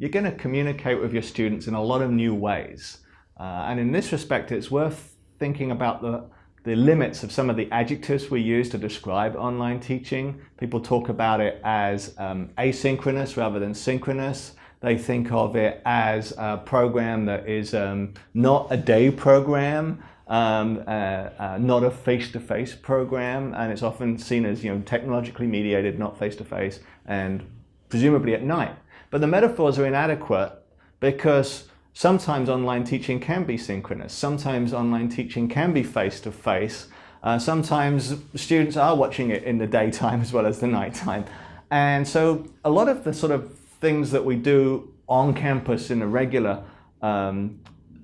you're going to communicate with your students in a lot of new ways. And in this respect, it's worth thinking about the limits of some of the adjectives we use to describe online teaching. People talk about it as asynchronous rather than synchronous. They think of it as a program that is not a day program, not a face-to-face program, and it's often seen as technologically mediated, not face-to-face, and presumably at night. But the metaphors are inadequate because sometimes online teaching can be synchronous, sometimes online teaching can be face-to-face, sometimes students are watching it in the daytime as well as the nighttime. And so a lot of the sort of things that we do on campus in a regular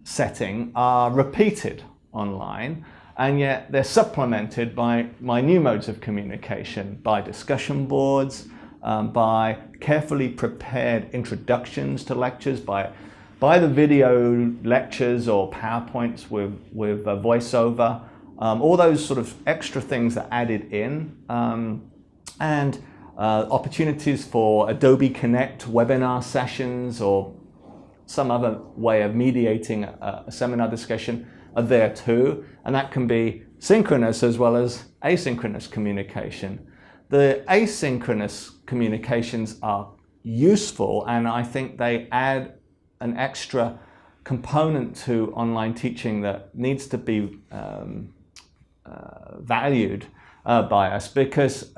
setting are repeated online, and yet they're supplemented by new modes of communication, by discussion boards, by carefully prepared introductions to lectures, by the video lectures or PowerPoints with a voiceover, all those sort of extra things that are added in, and opportunities for Adobe Connect webinar sessions or some other way of mediating a seminar discussion are there too, and that can be synchronous as well as asynchronous communication. The asynchronous communications are useful, and I think they add an extra component to online teaching that needs to be valued by us, because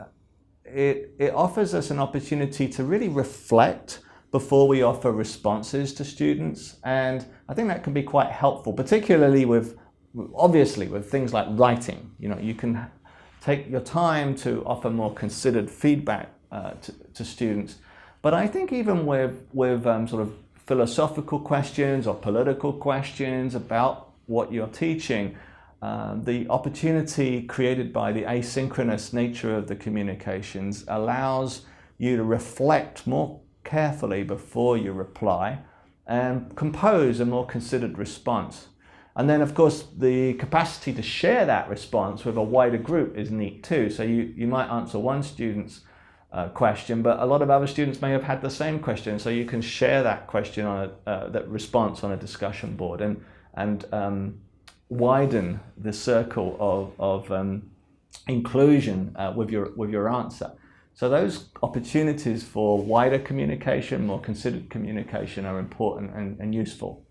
it offers us an opportunity to really reflect before we offer responses to students, and I think that can be quite helpful, particularly obviously with things like writing. You can take your time to offer more considered feedback to students, but I think even with sort of philosophical questions or political questions about what you're teaching, the opportunity created by the asynchronous nature of the communications allows you to reflect more carefully before you reply and compose a more considered response. And then, of course, the capacity to share that response with a wider group is neat too. So you might answer one student's question, but a lot of other students may have had the same question. So you can share that question on that response on a discussion board and widen the circle of inclusion with your answer. So those opportunities for wider communication, more considered communication, are important and useful.